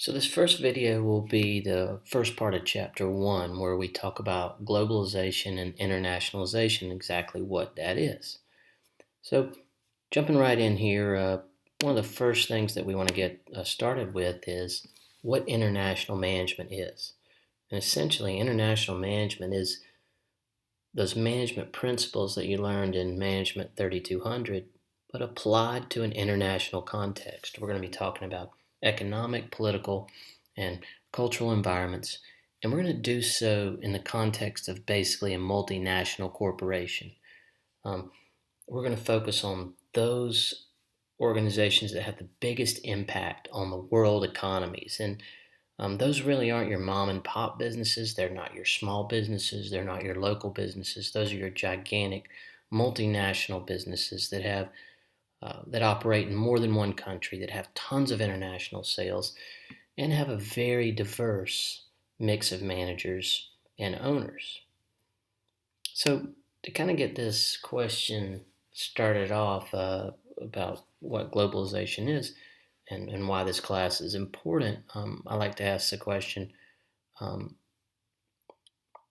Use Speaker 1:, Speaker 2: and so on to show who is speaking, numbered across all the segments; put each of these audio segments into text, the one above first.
Speaker 1: So this first video will be the first part of chapter 1 where we talk about globalization and internationalization, exactly what that is. So jumping right in here, one of the first things that we want to get started with is what international management is. And essentially, international management is those management principles that you learned in Management 3200, but applied to an international context. We're going to be talking about economic, political, and cultural environments, and we're going to do so in the context of basically a multinational corporation. Um, we're going to focus on those organizations that have the biggest impact on the world economies. And those really aren't your mom and pop businesses. They're not your small businesses. They're not your local businesses. Those are your gigantic multinational businesses that have that operate in more than one country, that have tons of international sales, and have a very diverse mix of managers and owners. So to kind of get this question started off about what globalization is and why this class is important, I like to ask the question, um,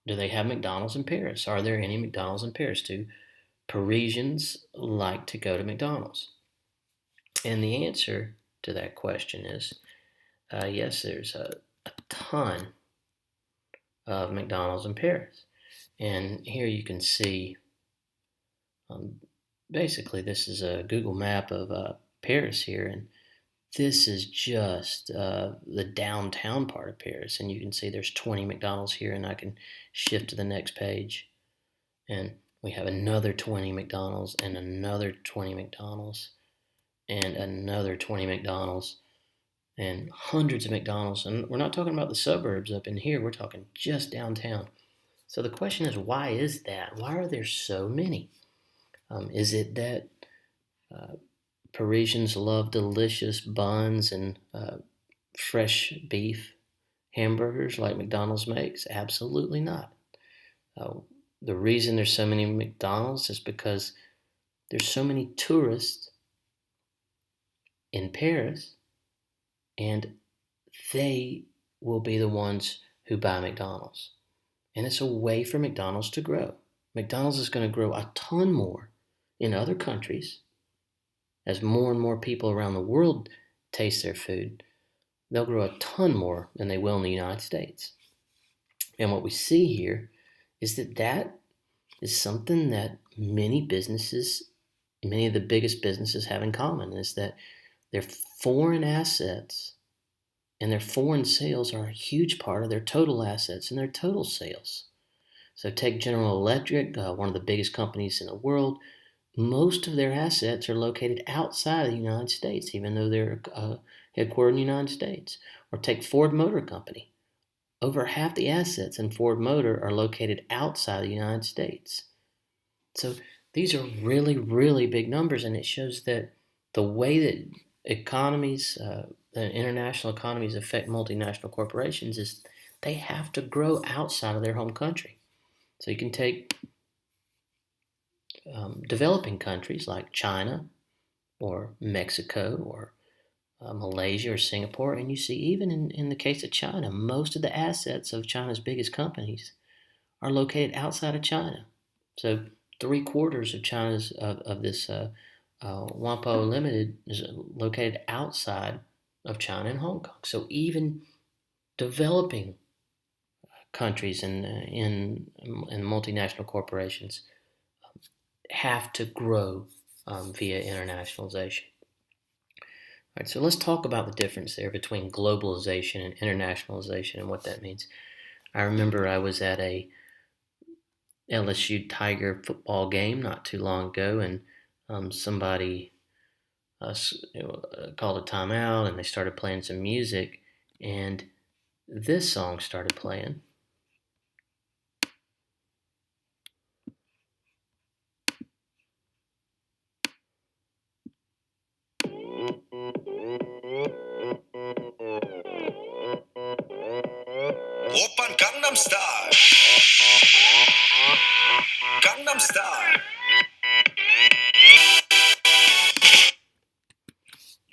Speaker 1: do they have McDonald's in Paris? Are there any McDonald's in Paris? Do Parisians like to go to McDonald's? And the answer to that question is yes, there's a ton of McDonald's in Paris. And here you can see, um, basically, this is a Google map of Paris here. And this is just the downtown part of Paris. And you can see there's 20 McDonald's here, and I can shift to the next page. And we have another 20 McDonald's and another 20 McDonald's and another 20 McDonald's and hundreds of McDonald's. And we're not talking about the suburbs up in here, we're talking just downtown. So the question is, why is that? Why are there so many? Is it that uh, Parisians love delicious buns and fresh beef hamburgers like McDonald's makes? Absolutely not. Uh, the reason there's so many McDonald's is because there's so many tourists in Paris, and they will be the ones who buy McDonald's. And it's a way for McDonald's to grow. McDonald's is going to grow a ton more in other countries as more and more people around the world taste their food. They'll grow a ton more than they will in the United States. And what we see here is that is something that many businesses, many of the biggest businesses have in common, is that their foreign assets and their foreign sales are a huge part of their total assets and their total sales. So take General Electric, one of the biggest companies in the world. Most of their assets are located outside of the United States, even though they're headquartered in the United States. Or take Ford Motor Company. Over half the assets in Ford Motor are located outside the United States. So these are really, really big numbers, and it shows that the way that economies, international economies affect multinational corporations is they have to grow outside of their home country. So you can take developing countries like China or Mexico or Malaysia or Singapore, and you see even in the case of China, most of the assets of China's biggest companies are located outside of China. So 3/4 of China's of this Wampo Limited is located outside of China and Hong Kong. So even developing countries and multinational corporations have to grow via internationalization. All right, so let's talk about the difference there between globalization and internationalization and what that means. I remember I was at a LSU Tiger football game not too long ago, and somebody called a timeout, and they started playing some music, and this song started playing. Open Gangnam Style. Gangnam Style.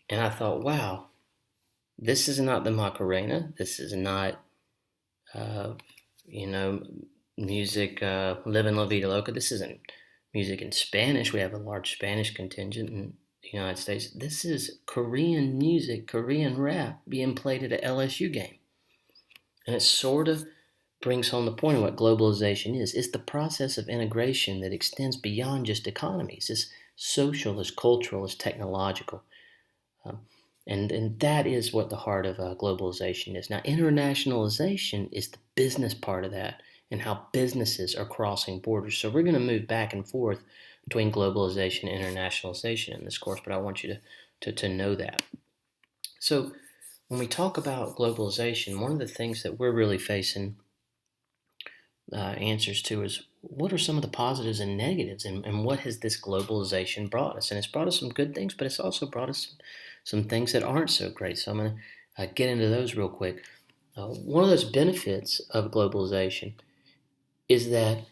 Speaker 1: And I thought, wow, This is not the Macarena. This is not, uh, you know, music, Livin' La Vida Loca. This isn't music in Spanish. We have a large Spanish contingent in the United States. This is Korean music, Korean rap being played at a LSU game. And it sort of brings home the point of what globalization is. It's the process of integration that extends beyond just economies. It's social, it's cultural, it's technological. Um, and that is what the heart of globalization is. Now, internationalization is the business part of that and how businesses are crossing borders. So we're going to move back and forth between globalization and internationalization in this course, but I want you to know that. So when we talk about globalization, one of the things that we're really facing answers to is what are some of the positives and negatives, and what has this globalization brought us? And it's brought us some good things, but it's also brought us some things that aren't so great. So I'm going to get into those real quick. One of those benefits of globalization is that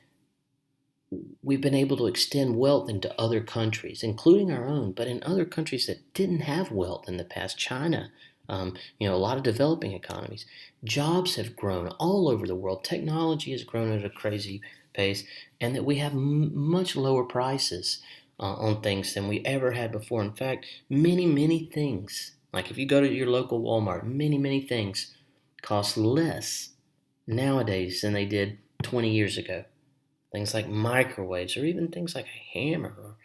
Speaker 1: we've been able to extend wealth into other countries, including our own, but in other countries that didn't have wealth in the past. China, a lot of developing economies. Jobs have grown all over the world. Technology has grown at a crazy pace, and that we have much lower prices on things than we ever had before. In fact, many things, like if you go to your local Walmart, many things cost less nowadays than they did 20 years ago. Things like microwaves, or even things like a hammer,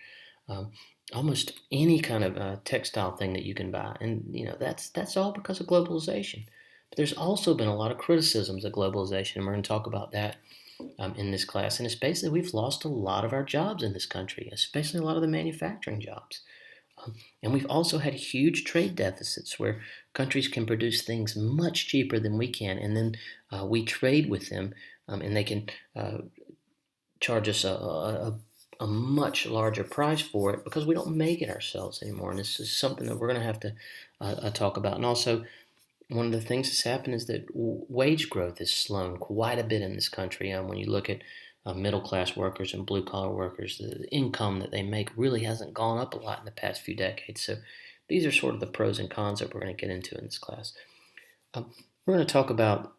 Speaker 1: or almost any kind of textile thing that you can buy. And that's all because of globalization. But there's also been a lot of criticisms of globalization, and we're going to talk about that in this class. And it's basically we've lost a lot of our jobs in this country, especially a lot of the manufacturing jobs. And we've also had huge trade deficits where countries can produce things much cheaper than we can, and then we trade with them, and they can charge us a much larger price for it because we don't make it ourselves anymore. And this is something that we're going to have to talk about. And also, one of the things that's happened is that wage growth has slowed quite a bit in this country. When you look at middle class workers and blue collar workers, the income that they make really hasn't gone up a lot in the past few decades. So these are sort of the pros and cons that we're going to get into in this class. We're going to talk about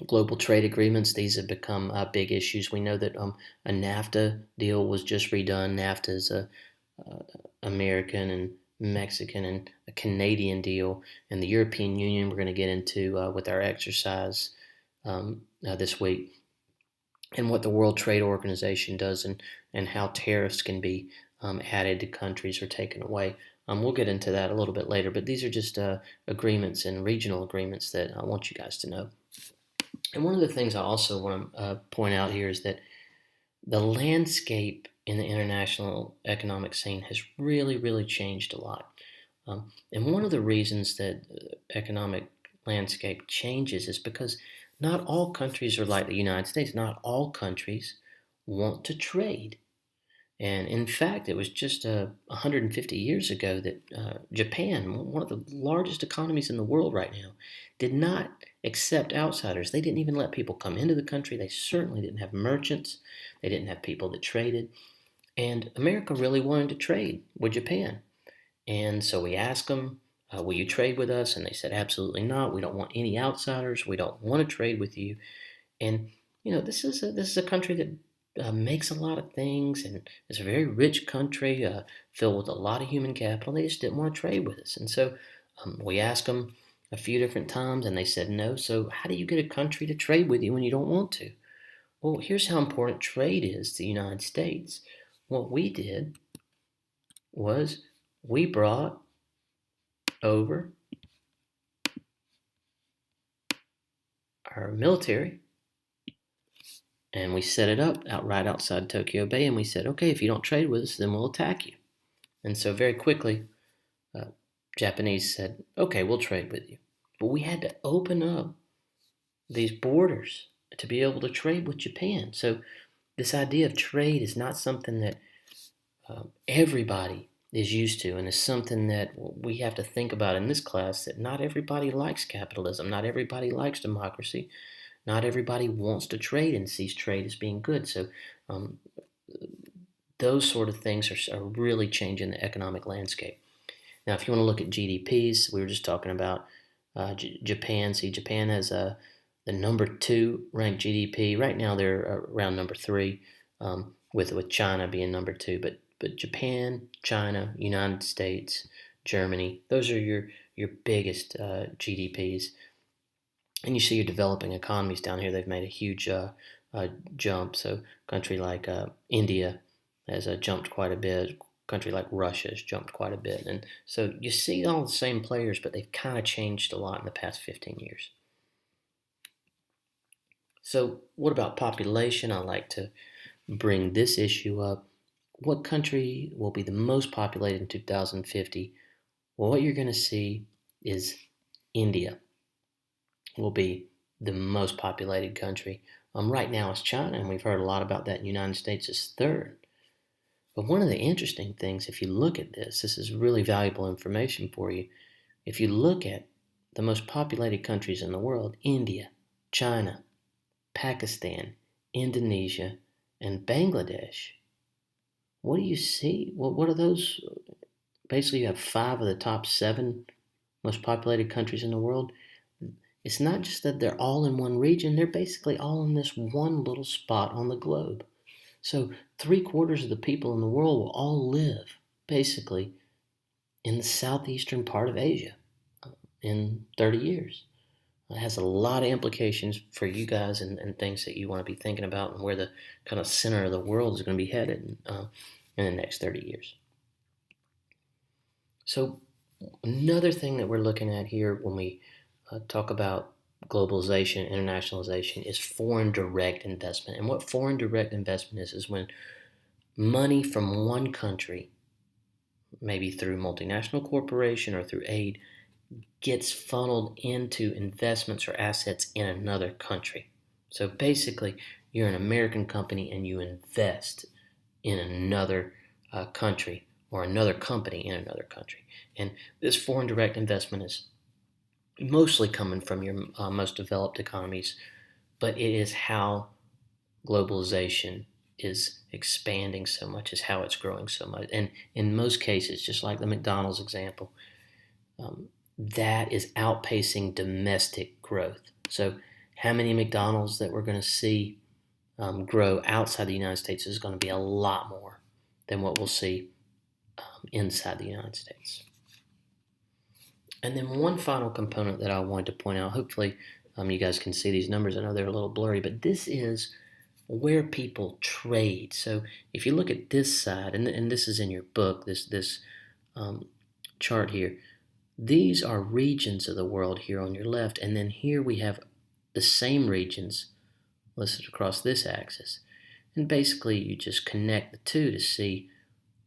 Speaker 1: global trade agreements. These have become big issues. We know that a NAFTA deal was just redone. NAFTA is a American and Mexican and a Canadian deal, and the European Union we're going to get into with our exercise this week, and what the World Trade Organization does, and how tariffs can be added to countries or taken away. We'll get into that a little bit later, but these are just agreements and regional agreements that I want you guys to know. And one of the things I also want to point out here is that the landscape in the international economic scene has really changed a lot. And one of the reasons that the economic landscape changes is because not all countries are like the United States. Not all countries want to trade. And in fact, it was just 150 years ago that Japan, one of the largest economies in the world right now, did not accept outsiders. They didn't even let people come into the country. They certainly didn't have merchants. They didn't have people that traded. And America really wanted to trade with Japan. And so we asked them, will you trade with us? And they said, absolutely not. We don't want any outsiders. We don't want to trade with you. And this is a country that makes a lot of things, and it's a very rich country filled with a lot of human capital. They just didn't want to trade with us, and so we asked them a few different times, and they said no. So how do you get a country to trade with you when you don't want to? Well, here's how important trade is to the United States. What we did was we brought over our military, and we set it up right outside Tokyo Bay, and we said, okay, if you don't trade with us, then we'll attack you. And so very quickly, uh, Japanese said, okay, we'll trade with you. But we had to open up these borders to be able to trade with Japan. So this idea of trade is not something that everybody is used to, and is something that we have to think about in this class, that not everybody likes capitalism, not everybody likes democracy, not everybody wants to trade and sees trade as being good. So um, those sort of things are really changing the economic landscape. Now, if you want to look at GDPs, we were just talking about Japan. See, Japan has the number 2 ranked GDP. Right now they're around number 3, with China being number 2. But Japan, China, United States, Germany, those are your biggest GDPs. And you see your developing economies down here. They've made a huge jump. So a country like India has jumped quite a bit. A country like Russia has jumped quite a bit. And so you see all the same players, but they've kind of changed a lot in the past 15 years. So what about population? I like to bring this issue up. What country will be the most populated in 2050? Well, what you're going to see is India will be the most populated country. Right now it's China, and we've heard a lot about that. The United States is third. But one of the interesting things, if you look at this is really valuable information for you. If you look at the most populated countries in the world, India, China, Pakistan, Indonesia, and Bangladesh, what do you see? What are those? Basically, you have 5 of the top 7 most populated countries in the world. It's not just that they're all in one region, they're basically all in this one little spot on the globe. So 3/4 of the people in the world will all live basically in the southeastern part of Asia in 30 years. It has a lot of implications for you guys and things that you want to be thinking about and where the kind of center of the world is going to be headed in the next 30 years. So another thing that we're looking at here when we talk about globalization, internationalization, is foreign direct investment. And what foreign direct investment is when money from one country, maybe through multinational corporation or through aid, gets funneled into investments or assets in another country. So basically, you're an American company and you invest in another country or another company in another country. And this foreign direct investment is mostly coming from your most developed economies, but it is how globalization is expanding so much, is how it's growing so much. And in most cases, just like the McDonald's example, that is outpacing domestic growth. So how many McDonald's that we're going to see grow outside the United States is going to be a lot more than what we'll see inside the United States. And then one final component that I wanted to point out, hopefully you guys can see these numbers. I know they're a little blurry, but this is where people trade. So if you look at this side, and this is in your book, this chart here, these are regions of the world here on your left, and then here we have the same regions listed across this axis. And basically you just connect the two to see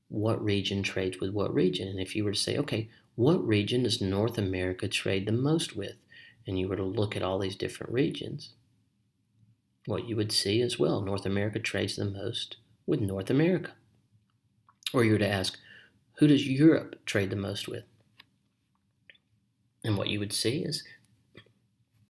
Speaker 1: what region trades with what region. And if you were to say, okay, what region does North America trade the most with? And you were to look at all these different regions, what you would see as well, North America trades the most with North America. Or you were to ask, who does Europe trade the most with? And what you would see is